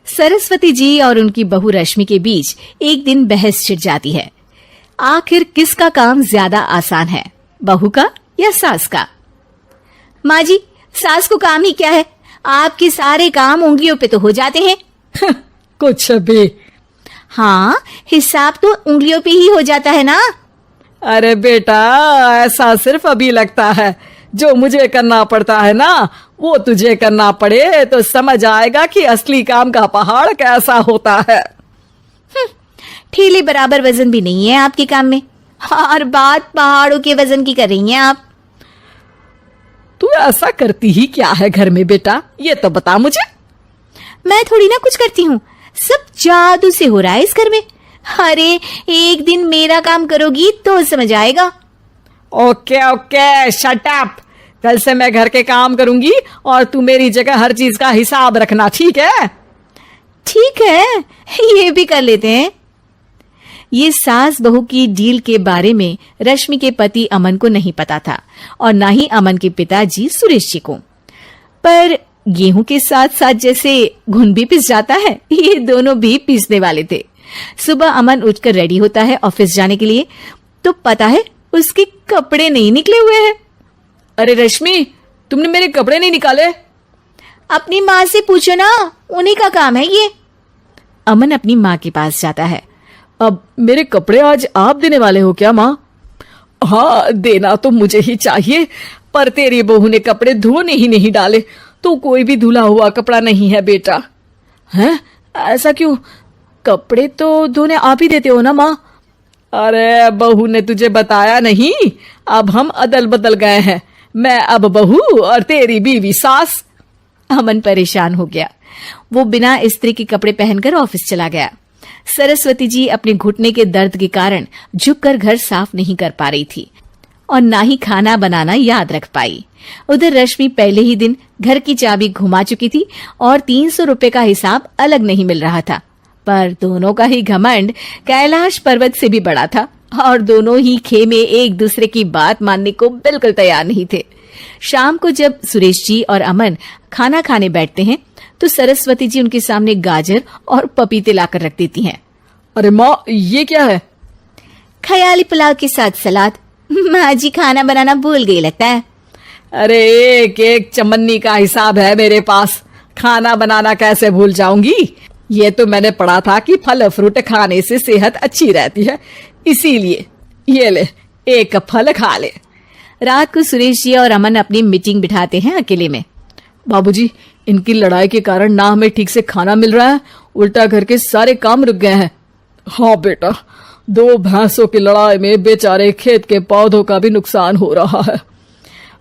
सरस्वती जी और उनकी बहू रश्मि के बीच एक दिन बहस छिड़ जाती है। आखिर किसका काम ज्यादा आसान है, बहू का या सास का? माँ जी, सास को काम ही क्या है, आपके सारे काम उंगलियों पे तो हो जाते हैं। कुछ भी। हाँ, हिसाब तो उंगलियों पे ही हो जाता है ना। अरे बेटा, ऐसा सिर्फ अभी लगता है, जो मुझे करना पड़ता है ना वो तुझे करना पड़े तो समझ आएगा कि असली काम का पहाड़ कैसा होता है। ठेले बराबर वजन भी नहीं है आपके काम में, और बात पहाड़ों के वजन की कर रही हैं आप। तू ऐसा करती ही क्या है घर में बेटा, ये तो बता मुझे। मैं थोड़ी ना कुछ करती हूँ, सब जादू से हो रहा है इस घर में। अरे एक दिन मेरा काम करोगी तो समझ आएगा। Okay okay, shut up. कल से मैं घर के काम करूंगी और तू मेरी जगह हर चीज का हिसाब रखना, ठीक है? ठीक है, ये भी कर लेते हैं। ये सास बहू की डील के बारे में रश्मि के पति अमन को नहीं पता था और ना ही अमन के पिताजी सुरेश जी को। पर गेहूं के साथ साथ जैसे घुन भी पिस जाता है, ये दोनों भी पीसने वाले थे। सुबह अमन उठकर रेडी होता है ऑफिस जाने के लिए, तो पता है उसके कपड़े नहीं निकले हुए हैं। अरे रश्मि, तुमने मेरे कपड़े नहीं निकाले? अपनी माँ से पूछो ना, उन्हीं का काम है ये। अमन अपनी माँ के पास जाता है। अब मेरे कपड़े आज आप देने वाले हो क्या माँ? हाँ, देना तो मुझे ही चाहिए, पर तेरी बहू ने कपड़े धोने ही नहीं डाले, तो कोई भी धुला हुआ कपड़ा नहीं है बेटा। हैं? ऐसा क्यों? कपड़े तो धोने आप ही देते हो ना माँ? अरे बहू ने तुझे बताया नहीं, अब हम अदल बदल गए हैं, मैं अब बहू और तेरी बीवी सास। अमन परेशान हो गया। वो बिना इस्त्री के कपड़े पहनकर ऑफिस चला गया। सरस्वती जी अपने घुटने के दर्द के कारण झुककर घर साफ नहीं कर पा रही थी और ना ही खाना बनाना याद रख पाई। उधर रश्मि पहले ही दिन घर की चाबी घुमा चुकी थी और 300 रुपए का हिसाब अलग नहीं मिल रहा था। पर दोनों का ही घमंड कैलाश पर्वत से भी बड़ा था और दोनों ही खेमे एक दूसरे की बात मानने को बिल्कुल तैयार नहीं थे। शाम को जब सुरेश जी और अमन खाना खाने बैठते हैं तो सरस्वती जी उनके सामने गाजर और पपीते लाकर रख देती हैं। अरे माँ, ये क्या है? ख्याली पुलाव के साथ सलाद। माँ जी खाना बनाना भूल गई लगता है। अरे एक एक चमन्नी का हिसाब है मेरे पास, खाना बनाना कैसे भूल जाऊंगी? ये तो मैंने पढ़ा था कि फल फ्रूट खाने से सेहत अच्छी रहती है, इसीलिए ये ले, एक फल खा ले। रात को सुरेश जी और अमन अपनी मीटिंग बिठाते हैं अकेले में। बाबूजी, इनकी लड़ाई के कारण ना हमें ठीक से खाना मिल रहा है, उल्टा घर के सारे काम रुक गए हैं। हाँ बेटा, 2 भैंसों की लड़ाई में बेचारे खेत के पौधों का भी नुकसान हो रहा है।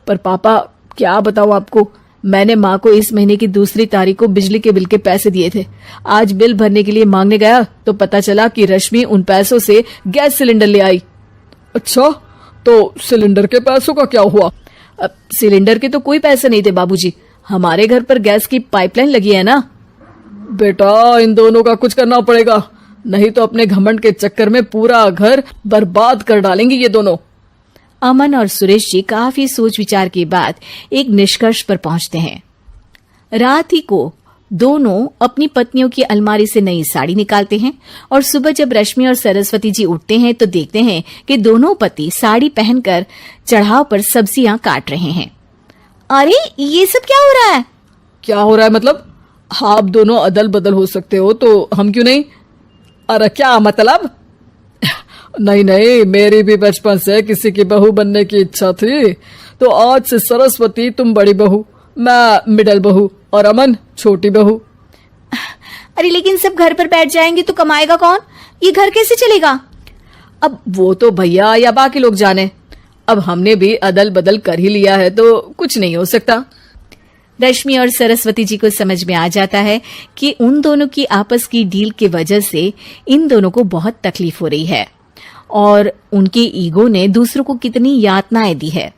पर पापा, क्या बताऊं आपको, मैंने माँ को इस महीने की 2 तारीख को बिजली के बिल के पैसे दिए थे। आज बिल भरने के लिए मांगने गया तो पता चला कि रश्मि उन पैसों से गैस सिलेंडर ले आई। अच्छा, तो सिलेंडर के पैसों का क्या हुआ? अब सिलेंडर के तो कोई पैसे नहीं थे बाबूजी, हमारे घर पर गैस की पाइपलाइन लगी है ना। बेटा, इन दोनों का कुछ करना पड़ेगा, नहीं तो अपने घमंड के चक्कर में पूरा घर बर्बाद कर डालेंगे ये दोनों। अमन और सुरेश जी काफी सोच विचार के बाद एक निष्कर्ष पर पहुंचते हैं। रात ही को दोनों अपनी पत्नियों की अलमारी से नई साड़ी निकालते हैं और सुबह जब रश्मि और सरस्वती जी उठते हैं तो देखते हैं कि दोनों पति साड़ी पहनकर चढ़ाव पर सब्जियां काट रहे हैं। अरे ये सब क्या हो रहा है? क्या हो रहा है मतलब? आप दोनों अदल बदल हो सकते हो तो हम क्यों नहीं? अरे क्या मतलब? नहीं नहीं, मेरी भी बचपन से किसी की बहू बनने की इच्छा थी, तो आज से सरस्वती तुम बड़ी बहू, मैं मिडल बहू और अमन छोटी बहू। अरे लेकिन सब घर पर बैठ जाएंगे तो कमाएगा कौन? ये घर कैसे चलेगा? अब वो तो भैया या बाकी लोग जाने, अब हमने भी अदल बदल कर ही लिया है तो कुछ नहीं हो सकता। रश्मि और सरस्वती जी को समझ में आ जाता है कि उन दोनों की आपस की डील की वजह से इन दोनों को बहुत तकलीफ हो रही है और उनके ईगो ने दूसरों को कितनी यातनाएं दी है।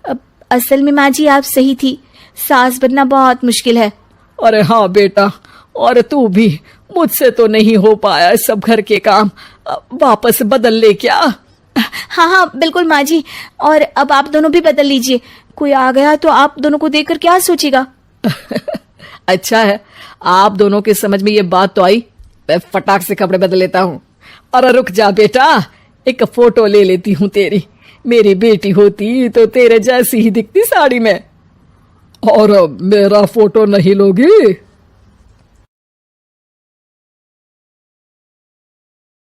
अब असल में माँ जी आप सही थी, सास बनना बहुत मुश्किल है। अरे हाँ बेटा, और तू भी, मुझसे तो नहीं हो पाया सब घर के काम, वापस बदल ले क्या? हाँ हाँ बिल्कुल माँ जी, और अब आप दोनों भी बदल लीजिए, कोई आ गया तो आप दोनों को देखकर क्या सोचेगा? अच्छा है, आप दोनों के समझ में ये बात तो आई। मैं फटाक से कपड़े बदल लेता हूँ। अरे रुक जा बेटा, एक फोटो ले लेती हूँ तेरी। मेरी बेटी होती तो तेरे जैसी ही दिखती साड़ी में। और मेरा फोटो नहीं लोगी?